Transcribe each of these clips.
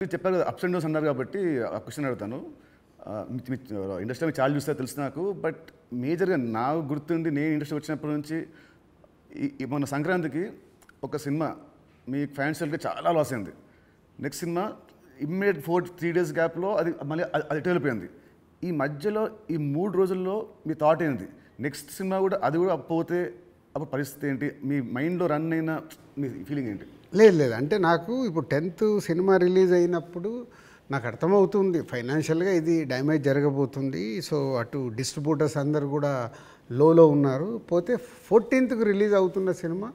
మీరు చెప్పారు కదా అప్స్ అండ్ డౌన్స్ అన్నారు కాబట్టి ఆ క్వశ్చన్ అడుగుతాను. ఇండస్ట్రీ చాలా చూస్తే తెలుసు నాకు. బట్ మేజర్గా నాకు గుర్తుండి నేను ఇండస్ట్రీ వచ్చినప్పటి నుంచి మొన్న సంక్రాంతికి ఒక సినిమా మీ ఫైనాన్షియల్గా చాలా లాస్ అయింది. నెక్స్ట్ సినిమా ఇమ్మీడియట్ 3 days గ్యాప్లో అది మళ్ళీ అది వెళ్ళిపోయింది. ఈ మధ్యలో ఈ 3 రోజుల్లో మీ థాట్ ఏంటి? నెక్స్ట్ సినిమా కూడా అది కూడా పోతే అప్పుడు పరిస్థితి ఏంటి? మీ మైండ్లో రన్ అయిన మీ ఫీలింగ్ ఏంటి? లేదు అంటే నాకు ఇప్పుడు 10th సినిమా రిలీజ్ అయినప్పుడు నాకు అర్థమవుతుంది ఫైనాన్షియల్గా ఇది డ్యామేజ్ జరగబోతుంది. సో అటు డిస్ట్రిబ్యూటర్స్ అందరు కూడా లోలో ఉన్నారు. పోతే 14th రిలీజ్ అవుతున్న సినిమా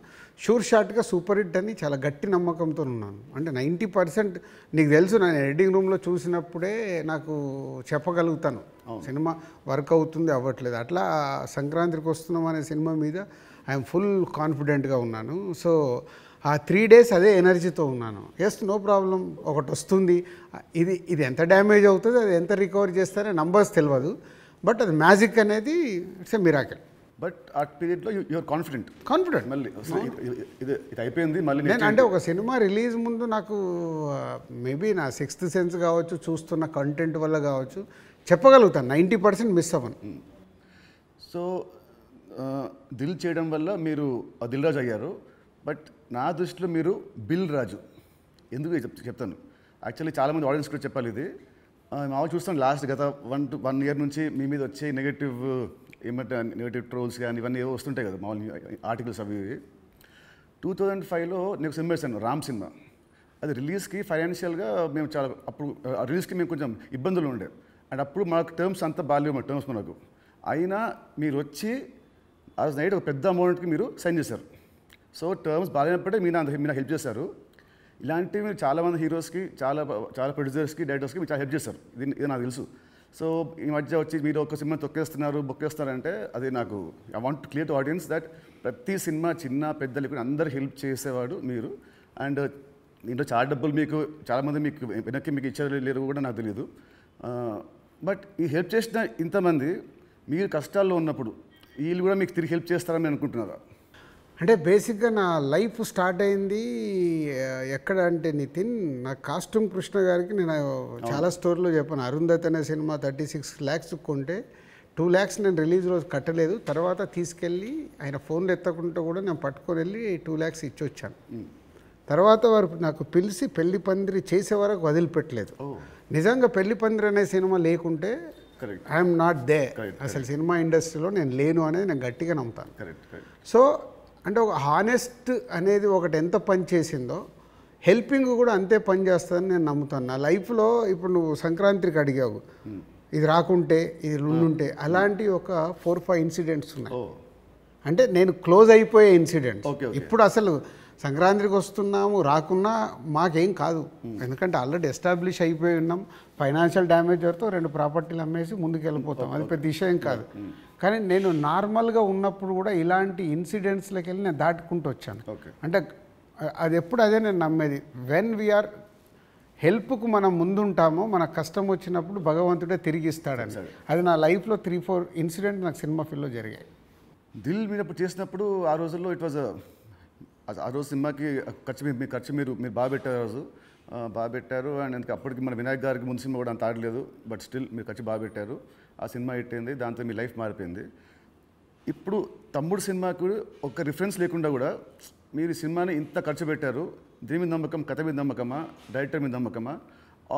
షూర్ షాట్గా సూపర్ హిట్ అని చాలా గట్టి నమ్మకంతో ఉన్నాను. అంటే 90% నీకు తెలుసు, నేను ఎడిటింగ్ రూమ్లో చూసినప్పుడే నాకు చెప్పగలుగుతాను సినిమా వర్క్ అవుతుంది అవ్వట్లేదు. అట్లా సంక్రాంతికి వస్తున్నాం అనే సినిమా మీద ఐఎమ్ ఫుల్ కాన్ఫిడెంట్గా ఉన్నాను. సో ఆ 3 days అదే ఎనర్జీతో ఉన్నాను. ఎస్, నో ప్రాబ్లం, ఒకటి వస్తుంది. ఇది ఎంత డ్యామేజ్ అవుతుంది, అది ఎంత రికవర్ చేస్తారో నంబర్స్ తెలియదు. బట్ అది మ్యాజిక్ అనేది ఇట్స్ ఎ మిరాకిల్. బట్ ఆ పీరియడ్లో యూఆర్ కాన్ఫిడెంట్ మళ్ళీ ఇది అయిపోయింది మళ్ళీ నేను అంటే ఒక సినిమా రిలీజ్ ముందు నాకు మేబీ నా 6th సెన్స్ కావచ్చు, చూస్తున్న కంటెంట్ వల్ల కావచ్చు, చెప్పగలుగుతాను 90% మిస్ అవ్వను. సో దిల్ చేయడం వల్ల మీరు దిల్ రాజు అయ్యారు. బట్ నా దృష్టిలో మీరు బిల్ రాజు. ఎందుకు చెప్తాను. యాక్చువల్లీ చాలామంది ఆడియన్స్ కూడా చెప్పాలి ఇది. మామూలు చూస్తాను లాస్ట్ గత 1 year నుంచి మీ మీద వచ్చే నెగటివ్ ట్రోల్స్ కానీ ఇవన్నీ ఏవో వస్తుంటాయి కదా మామూలు ఆర్టికల్స్ అవి. 2005లో నేను సినిమా వేసాను, రామ్ సినిమా. అది రిలీజ్కి ఫైనాన్షియల్గా మేము చాలా అప్పుడు రిలీజ్కి మేము కొంచెం ఇబ్బందులు ఉండే. అండ్ అప్పుడు మాకు టర్మ్స్ అంతా బాగాలేవు, మా టర్మ్స్ మనకు. అయినా మీరు వచ్చి ఆ రోజు నైట్ ఒక పెద్ద అమౌంట్కి మీరు సైన్ చేశారు. సో టర్మ్స్ బాగాలేనప్పుడే మీరు హెల్ప్ చేశారు. ఇలాంటివి మీరు చాలామంది హీరోస్కి, చాలా ప్రొడ్యూసర్స్కి, డైరెక్టర్స్కి మీరు చాలా హెల్ప్ చేశారు. ఇది నాకు తెలుసు. సో ఈ మధ్య వచ్చి మీరు ఒక సినిమా బొక్కేస్తారంటే అది నాకు I want to clear to audience that ప్రతి సినిమా చిన్న పెద్ద లేకుండా అందరు హెల్ప్ చేసేవాడు మీరు. అండ్ దీంట్లో చాలా డబ్బులు మీకు చాలామంది మీకు వెనక్కి మీకు ఇచ్చారు లేరు కూడా నాకు తెలియదు. బట్ ఈ హెల్ప్ చేసిన ఇంతమంది మీరు కష్టాల్లో ఉన్నప్పుడు వీళ్ళు కూడా మీకు తిరిగి హెల్ప్ చేస్తారని అనుకుంటున్నారా? అంటే బేసిక్గా నా లైఫ్ స్టార్ట్ అయింది ఎక్కడ అంటే నితిన్, నా కాస్ట్యూమ్ కృష్ణ గారికి నేను చాలా స్టోరీలో చెప్పాను. అరుంధతి అనే సినిమా 36 lakhs కొంటే 2 lakhs నేను రిలీజ్ రోజు కట్టలేదు. తర్వాత తీసుకెళ్ళి ఆయన ఫోన్లు ఎత్తకుంటూ కూడా నేను పట్టుకొని వెళ్ళి 2 lakhs ఇచ్చి వచ్చాను. తర్వాత వారు నాకు పిలిచి పెళ్లి పందిరి చేసే వరకు వదిలిపెట్టలేదు. నిజంగా పెళ్లి పందిరి అనే సినిమా లేకుంటే ఐఎమ్ నాట్ దే. అసలు సినిమా ఇండస్ట్రీలో నేను లేను అనేది నేను గట్టిగా నమ్ముతాను. సో అంటే ఒక హానెస్ట్ అనేది ఒకటి ఎంత పని చేసిందో హెల్పింగ్ కూడా అంతే పని చేస్తుందని నేను నమ్ముతాను. నా లైఫ్లో ఇప్పుడు నువ్వు సంక్రాంతికి అడిగావు, ఇది రాకుంటే ఇది ఉండుంటే, అలాంటి ఒక 4-5 ఇన్సిడెంట్స్ ఉన్నాయి. అంటే నేను క్లోజ్ అయిపోయే ఇన్సిడెంట్స్. ఇప్పుడు అసలు సంక్రాంతికి వస్తున్నాము, రాకున్నా మాకేం కాదు. ఎందుకంటే ఆల్రెడీ ఎస్టాబ్లిష్ అయిపోయి ఉన్నాం. ఫైనాన్షియల్ డ్యామేజ్ వరకు 2 ప్రాపర్టీలు అమ్మేసి ముందుకు వెళ్ళిపోతాం. అది పెద్ద విషయం కాదు. కానీ నేను నార్మల్గా ఉన్నప్పుడు కూడా ఇలాంటి ఇన్సిడెంట్స్లోకి వెళ్ళి నేను దాటుకుంటూ వచ్చాను. అంటే అది ఎప్పుడు అదే నేను నమ్మేది, వెన్ వీఆర్ హెల్ప్కు మనం ముందుంటామో మన కష్టం వచ్చినప్పుడు భగవంతుడే తిరిగి ఇస్తాడని. అది నా లైఫ్లో 3-4 ఇన్సిడెంట్ నాకు సినిమా ఫీల్డ్లో జరిగాయి. దిల్ మీద చేసినప్పుడు ఆ రోజుల్లో ఇట్ వాజ్ ఆ రోజు సినిమాకి ఖర్చు మీరు బాగా పెట్టారు. ఆ రోజు బాగా పెట్టారు. అండ్ అందుకే అప్పటికి మన వినాయక్ గారికి ముందు సినిమా కూడా అంత ఆడలేదు. బట్ స్టిల్ మీరు ఖర్చు బాగా పెట్టారు. ఆ సినిమా హిట్ అయింది. దాంతో మీ లైఫ్ మారిపోయింది. ఇప్పుడు తమ్ముడు సినిమాకు ఒక రిఫరెన్స్ లేకుండా కూడా మీరు సినిమాని ఇంత ఖర్చు పెట్టారు. దీని మీద నమ్మకం, కథ మీద నమ్మకమా, డైరెక్టర్ మీద నమ్మకమా?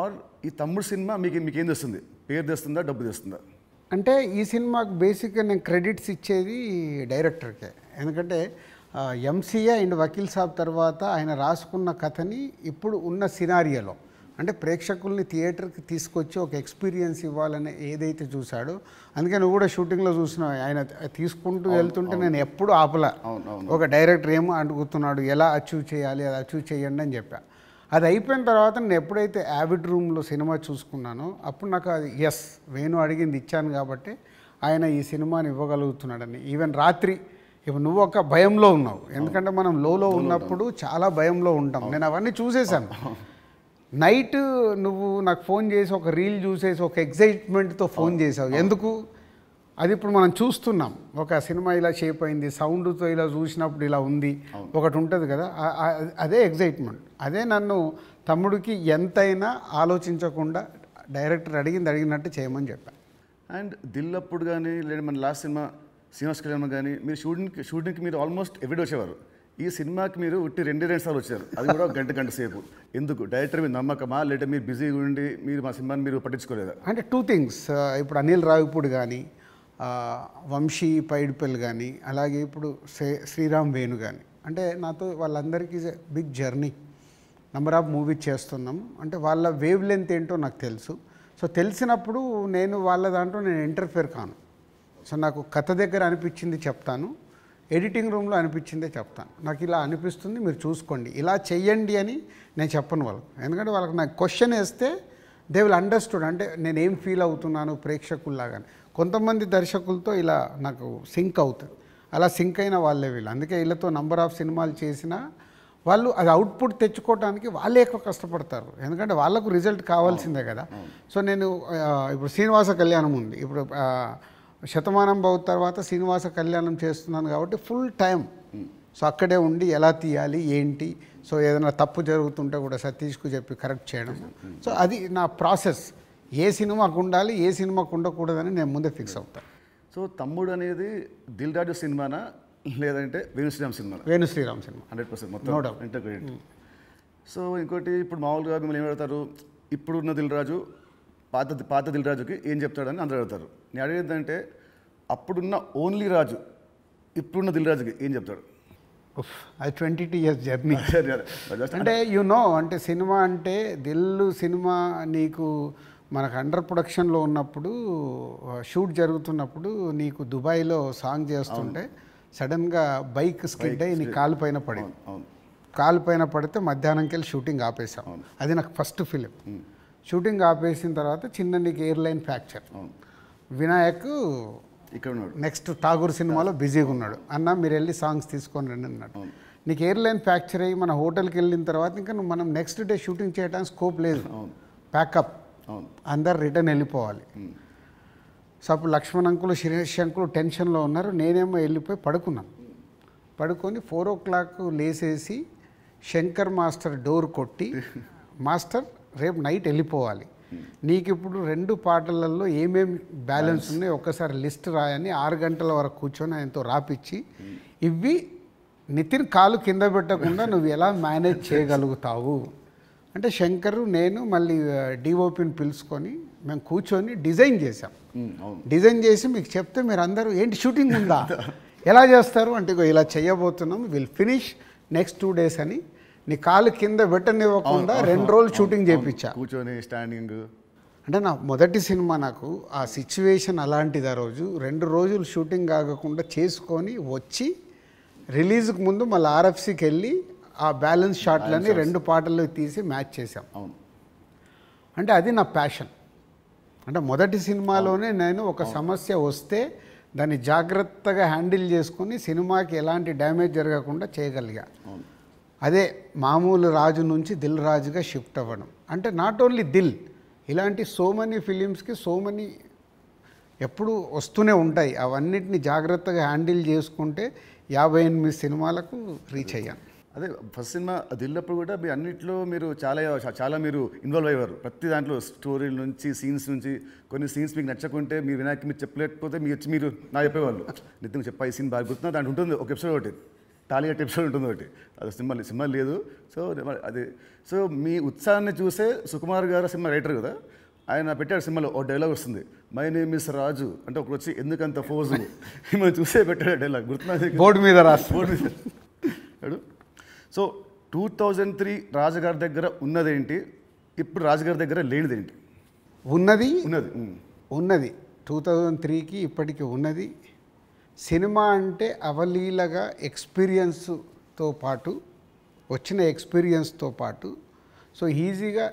ఆర్ ఈ తమ్ముడు సినిమా మీకేం తెస్తుంది? పేరు తెస్తుందా, డబ్బు తెస్తుందా? అంటే ఈ సినిమాకు బేసిక్గా నేను క్రెడిట్స్ ఇచ్చేది డైరెక్టర్కే. ఎందుకంటే ఎంసీఏ అండ్ వకీల్ సాబ్ తర్వాత ఆయన రాసుకున్న కథని ఇప్పుడు ఉన్న సినారియోలో అంటే ప్రేక్షకుల్ని థియేటర్కి తీసుకొచ్చి ఒక ఎక్స్పీరియన్స్ ఇవ్వాలని ఏదైతే చూశాడో, అందుకే నువ్వు కూడా షూటింగ్లో చూసినావు, ఆయన తీసుకుంటూ వెళ్తుంటే నేను ఎప్పుడు ఆపలా. ఒక డైరెక్టర్ ఏమో అడుగుతున్నాడు, ఎలా అచీవ్ చేయాలి, అది అచీవ్ చేయండి అని చెప్పా. అది అయిపోయిన తర్వాత నేను ఎప్పుడైతే యావిడ్ రూమ్లో సినిమా చూసుకున్నానో అప్పుడు నాకు అది ఎస్, వేణు అడిగింది ఇచ్చాను కాబట్టి ఆయన ఈ సినిమాని ఇవ్వగలుగుతున్నాడని. ఈవెన్ రాత్రి ఇప్పుడు నువ్వు ఒక భయంలో ఉన్నావు, ఎందుకంటే మనం లోలో ఉన్నప్పుడు చాలా భయంలో ఉంటాం. నేను అవన్నీ చూసేసాను. నైట్ నువ్వు నాకు ఫోన్ చేసి ఒక రీల్ చూసేసి ఒక ఎగ్జైట్మెంట్తో ఫోన్ చేసావు. ఎందుకు? అది ఇప్పుడు మనం చూస్తున్నాం. ఒక సినిమా ఇలా షేప్ అయింది, సౌండ్తో ఇలా చూసినప్పుడు ఇలా ఉంది, ఒకటి ఉంటుంది కదా, అదే ఎగ్జైట్మెంట్. అదే నన్ను తమ్ముడికి ఎంతైనా ఆలోచించకుండా డైరెక్టర్ అడిగినట్టు చేయమని చెప్పాను. అండ్ దిల్ అప్పుడు కానీ లేదా మన లాస్ట్ సినిమా శ్రీనివాస్ కళ్యాణ్ కానీ మీరు షూటింగ్కి మీరు ఆల్మోస్ట్ ఎవ్రీడే వచ్చేవారు. ఈ సినిమాకి మీరు ఉట్టి 2 సార్లు వచ్చారు, అది కూడా గంట సేపు. ఎందుకు? డైరెక్టర్ మీద నమ్మకమా లేదా మీరు బిజీగా ఉండి మీరు మా సినిమాని మీరు పట్టించుకోలేదా? అంటే 2 థింగ్స్. ఇప్పుడు అనిల్ రావిపూడి కానీ, వంశీ పైడిపల్లి కానీ, అలాగే ఇప్పుడు శ్రీరామ్ వేణు కానీ, అంటే నాతో వాళ్ళందరికీ big journey. Number of movies చేస్తున్నాం, అంటే వాళ్ళ వేవ్ లెంత్ ఏంటో నాకు తెలుసు. సో తెలిసినప్పుడు నేను వాళ్ళ దాంట్లో నేను ఇంటర్ఫియర్ కాను. సో నాకు కథ దగ్గర అనిపించింది చెప్తాను, ఎడిటింగ్ రూమ్లో అనిపించిందే చెప్తాను. నాకు ఇలా అనిపిస్తుంది, మీరు చూసుకోండి, ఇలా చెయ్యండి అని నేను చెప్పను వాళ్ళకు. ఎందుకంటే వాళ్ళకి నాకు క్వశ్చన్ వేస్తే దే విల్ అండర్స్టూడ్, అంటే నేను ఏం ఫీల్ అవుతున్నాను ప్రేక్షకుల్లాగాని. కొంతమంది దర్శకులతో ఇలా నాకు సింక్ అవుతుంది, అలా సింక్ అయిన వాళ్ళే వీళ్ళు. అందుకే వీళ్ళతో నంబర్ ఆఫ్ సినిమాలు చేసినా వాళ్ళు అది అవుట్పుట్ తెచ్చుకోవడానికి వాళ్ళే ఎక్కువ కష్టపడతారు, ఎందుకంటే వాళ్ళకు రిజల్ట్ కావాల్సిందే కదా. సో నేను ఇప్పుడు శ్రీనివాస కళ్యాణం ఉంది, ఇప్పుడు శతమానం భవ తర్వాత శ్రీనివాస కళ్యాణం చేస్తున్నాను కాబట్టి ఫుల్ టైం సో అక్కడే ఉండి ఎలా తీయాలి ఏంటి, సో ఏదైనా తప్పు జరుగుతుంటే కూడా సతీష్కు చెప్పి కరెక్ట్ చేయడం. సో అది నా ప్రాసెస్. ఏ సినిమాకు ఉండాలి, ఏ సినిమాకు ఉండకూడదని నేను ముందే ఫిక్స్ అవుతాను. సో తమ్ముడు అనేది దిల్ రాజు సినిమానా లేదంటే వేణుశ్రీరామ్ సినిమా? వేణుశ్రీరామ్ సినిమా 100% మొత్తం ఇంటర్గ్రేట్. సో ఇంకోటి ఇప్పుడు మామూలుగా మిమ్మల్ని ఏం అడుగుతారు, ఇప్పుడున్న దిల్ రాజు పాత దిల్ రాజుకి ఏం చెప్తాడని అందరూ అడుగుతారు. నేను అడిగేదంటే అప్పుడున్న ఓన్లీ రాజు ఇప్పుడున్న దిల్ రాజుకి ఏం చెప్తాడు? అది 22 years జర్నీ. అంటే అంటే సినిమా అంటే దిల్లు సినిమా నీకు మనకు అండర్ ప్రొడక్షన్లో ఉన్నప్పుడు షూట్ జరుగుతున్నప్పుడు నీకు దుబాయ్లో సాంగ్ చేస్తుంటే సడన్గా బైక్ స్కిడ్ అయ్యి నీ కాలు పైన పడింది. కాలు పైన పడితే మధ్యాహ్నంకి వెళ్ళి షూటింగ్ ఆపేసాం. అది నాకు ఫస్ట్ ఫిలిం. షూటింగ్ ఆపేసిన తర్వాత చిన్న నీకు ఎయిర్లైన్ ఫ్రాక్చర్. వినాయక్ ఇక్కడ ఉన్నాడు, నెక్స్ట్ ఠాగూర్ సినిమాలో బిజీగా ఉన్నాడు. అన్న మీరు వెళ్ళి సాంగ్స్ తీసుకొని రండి అన్నాడు. నీకు ఎయిర్లైన్ ఫ్రాక్చర్ అయ్యి మన హోటల్కి వెళ్ళిన తర్వాత ఇంకా మనం నెక్స్ట్ డే షూటింగ్ చేయడానికి స్కోప్ లేదు, ప్యాకప్, అందరు రిటర్న్ వెళ్ళిపోవాలి. సో అప్పుడు లక్ష్మణ్ అంకులు శిరీష్ అంకులు టెన్షన్లో ఉన్నారు, నేనేమో వెళ్ళిపోయి పడుకున్నాను. పడుకొని 4 o'clock లేసేసి శంకర్ మాస్టర్ డోర్ కొట్టి, మాస్టర్ రేపు నైట్ వెళ్ళిపోవాలి, నీకు ఇప్పుడు 2 పాటలలో ఏమేమి బ్యాలెన్స్ ఉన్నాయో ఒక్కసారి లిస్ట్ రాయని 6 గంటల వరకు కూర్చొని ఆయనతో రాపిచ్చి, ఇవి నితిన్ కాలు కింద పెట్టకుండా నువ్వు ఎలా మేనేజ్ చేయగలుగుతావు అంటే శంకర్ నేను మళ్ళీ డిఓపిని పిలుచుకొని మేము కూర్చొని డిజైన్ చేసాం. డిజైన్ చేసి మీకు చెప్తే మీరు అందరూ ఏంటి షూటింగ్ ఉందా, ఎలా చేస్తారు అంటే ఇలా చేయబోతున్నాం, విల్ ఫినిష్ నెక్స్ట్ 2 days అని నీ కాలు కింద పెట్టనివ్వకుండా 2 రోజులు షూటింగ్ చేయించా కూర్చొని స్టాండింగ్. అంటే నా మొదటి సినిమా, నాకు ఆ సిచ్యువేషన్ అలాంటిది. ఆ రోజు 2 రోజులు షూటింగ్ ఆగకుండా చేసుకొని వచ్చి రిలీజ్కి ముందు మళ్ళీ ఆర్ఎఫ్సికి వెళ్ళి ఆ బ్యాలెన్స్ షాట్లని 2 పాటలు తీసి మ్యాచ్ చేసాం. అంటే అది నా ప్యాషన్. అంటే మొదటి సినిమాలోనే నేను ఒక సమస్య వస్తే దాన్ని జాగ్రత్తగా హ్యాండిల్ చేసుకొని సినిమాకి ఎలాంటి డ్యామేజ్ జరగకుండా చేయగలిగా. అదే మామూలు రాజు నుంచి దిల్ రాజుగా షిఫ్ట్ అవ్వడం. అంటే నాట్ ఓన్లీ దిల్, ఇలాంటి సో మెనీ ఫిలిమ్స్కి సో మెనీ ఎప్పుడు వస్తూనే ఉంటాయి. అవన్నిటిని జాగ్రత్తగా హ్యాండిల్ చేసుకుంటే 58 సినిమాలకు రీచ్ అయ్యాను. అదే ఫస్ట్ సినిమా దిల్లప్పుడు కూడా మీ అన్నింటిలో మీరు చాలా మీరు ఇన్వాల్వ్ అయ్యారు. ప్రతి దాంట్లో స్టోరీల నుంచి సీన్స్ నుంచి. కొన్ని సీన్స్ మీకు నచ్చకుంటే మీ వినాయక్ మీరు చెప్పలేకపోతే మీరు నా చెప్పేవాళ్ళు, నితిన్ చెప్పా ఈ సీన్ బాగా గుర్తున్నా, దాంట్లో ఉంటుంది ఒక ఎపిసోడ్ ఒకటి, టాలీవుడ్ ఎపిసోడ్ ఉంటుంది ఒకటి, అది సినిమా లేదు. సో అది సో మీ ఉత్సాహాన్ని చూసే సుకుమార్ గారు సినిమా రైటర్ కదా, ఆయన పెట్టాడు సినిమాలో ఒక డైలాగ్ వస్తుంది, మై నేమ్ ఇస్ రాజు అంటే ఒకటి వచ్చి ఎందుకంత ఫోజు మిమ్మల్ని చూసే పెట్టాడు డైలాగ్, గుర్తున్నా బోర్డు మీద సో 2003 రాజుగారి దగ్గర ఉన్నదేంటి, ఇప్పుడు రాజుగారి దగ్గర లేనిదేంటి? ఉన్నది 2003కి ఇప్పటికి ఉన్నది. సినిమా అంటే అవలీలగా ఎక్స్పీరియన్స్తో పాటు వచ్చిన ఎక్స్పీరియన్స్తో పాటు సో ఈజీగా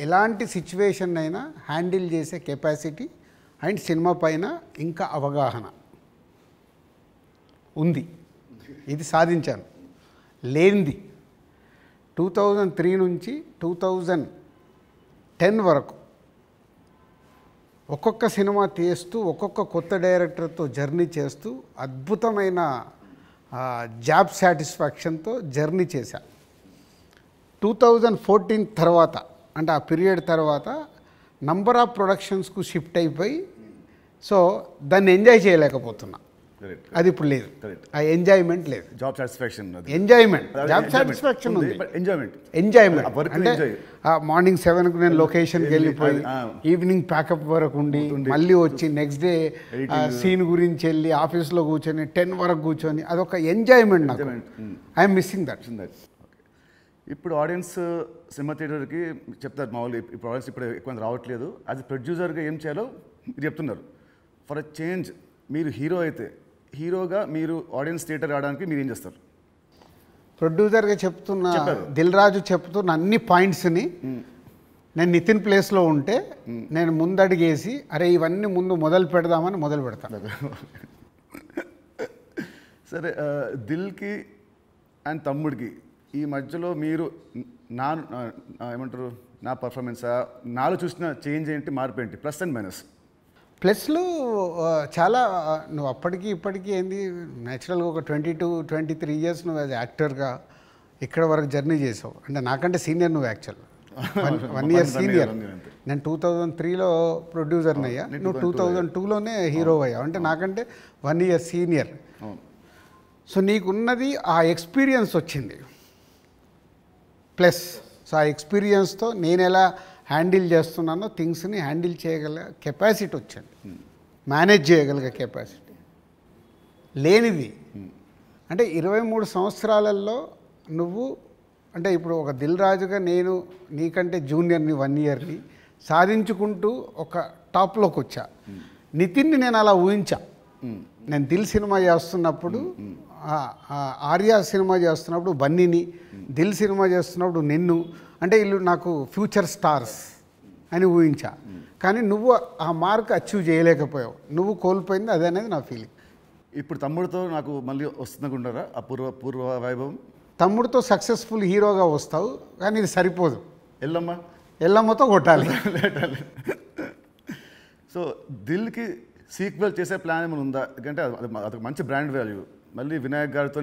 ఎలాంటి సిచ్యువేషన్ అయినా హ్యాండిల్ చేసే కెపాసిటీ అండ్ సినిమా పైన ఇంకా అవగాహన ఉంది. ఇది సాధించాను. లేనిది 2003 నుంచి 2010 వరకు ఒక్కొక్క సినిమా తీస్తూ ఒక్కొక్క కొత్త డైరెక్టర్తో జర్నీ చేస్తూ అద్భుతమైన జాబ్ సాటిస్ఫాక్షన్తో జర్నీ చేశా. 2014 తర్వాత అంటే ఆ పీరియడ్ తర్వాత నంబర్ ఆఫ్ ప్రొడక్షన్స్కు షిఫ్ట్ అయిపోయి సో దాన్ని ఎంజాయ్ చేయలేకపోతున్నా. అది ఇప్పుడు లేదు, ఆ ఎంజాయ్మెంట్ లేదు. Job satisfaction enjoyment, job satisfaction ఉంది, ఎంజాయ్మెంట్ అంటే మార్నింగ్ 7కు నేను లొకేషన్కి వెళ్ళిపోయి ఈవినింగ్ ప్యాకప్ వరకు ఉండి మళ్ళీ వచ్చి నెక్స్ట్ డే సీన్ గురించి వెళ్ళి ఆఫీస్లో కూర్చొని 10 వరకు కూర్చొని అదొక ఎంజాయ్మెంట్ నాకు. I'm missing that. ఇప్పుడు ఆడియన్స్ సినిమా థియేటర్కి చెప్తారు మామూలు ఇప్పుడు ఆడియన్స్ ఇప్పుడు ఎక్కువ రావట్లేదు. అది ప్రొడ్యూసర్గా ఏం చేయాలో మీరు చెప్తున్నారు. ఫర్ అ చేంజ్ మీరు హీరో అయితే హీరోగా మీరు ఆడియన్స్ థియేటర్ రావడానికి మీరు ఏం చేస్తారు? ప్రొడ్యూసర్గా చెప్తున్న దిల్ రాజు చెప్తున్న అన్ని పాయింట్స్ని నేను నితిన్ ప్లేస్లో ఉంటే నేను ముందడిగేసి అరే ఇవన్నీ ముందు మొదలు పెడదామని మొదలు పెడతాను. సరే, దిల్కి అండ్ తమ్ముడికి ఈ మధ్యలో మీరు ఏమంటారు నా పర్ఫార్మెన్సా నాలో చూసిన చేంజ్ ఏంటి, మార్పు ఏంటి, ప్లస్ అండ్ మైనస్? ప్లస్లు చాలా. నువ్వు అప్పటికి ఇప్పటికీ ఏంది న్యాచురల్గా ఒక 22-23 ఇయర్స్ నువ్వు యాజ్ యాక్టర్గా ఇక్కడ వరకు జర్నీ చేసావు. అంటే నాకంటే సీనియర్ నువ్వు యాక్చువల్ 1 ఇయర్ సీనియర్. నేను 2003లో ప్రొడ్యూసర్ని అయ్యా, నువ్వు 2002లోనే హీరో అయ్యావు. అంటే నాకంటే 1 ఇయర్ సీనియర్. సో నీకున్నది ఆ ఎక్స్పీరియన్స్ వచ్చింది ప్లస్. సో ఆ ఎక్స్పీరియన్స్తో నేను ఎలా హ్యాండిల్ చేస్తున్నానో థింగ్స్ని హ్యాండిల్ చేయగల కెపాసిటీ వచ్చింది, మేనేజ్ చేయగలిగే కెపాసిటీ లేనిది. అంటే 23 సంవత్సరాలలో నువ్వు అంటే ఇప్పుడు ఒక దిల్ రాజుగా నేను నీకంటే జూనియర్ని 1 ఇయర్ని సాధించుకుంటూ ఒక టాప్లోకి వచ్చా. నితిన్ని నేను అలా ఊహించా. నేను దిల్ సినిమా చేస్తున్నప్పుడు, ఆర్య సినిమా చేస్తున్నప్పుడు బన్నీని, దిల్ సినిమా చేస్తున్నప్పుడు నిన్ను, అంటే వీళ్ళు నాకు ఫ్యూచర్ స్టార్స్ అని ఊహించా. కానీ నువ్వు ఆ మార్క్ అచీవ్ చేయలేకపోయావు, నువ్వు కోల్పోయింది అదే అనేది నా ఫీలింగ్. ఇప్పుడు తమ్ముడితో నాకు మళ్ళీ వస్తుందనుకుంటారా ఆ పూర్వ వైభవం? తమ్ముడితో సక్సెస్ఫుల్ హీరోగా వస్తావు, కానీ ఇది సరిపోదు. ఎల్లమ్మతో కొట్టాలి. సో దిల్కి సీక్వెల్ చేసే ప్లాన్ ఏమైనా ఉందా? ఎందుకంటే అది మంచి బ్రాండ్ వాల్యూ. మళ్ళీ వినాయక్ గారితో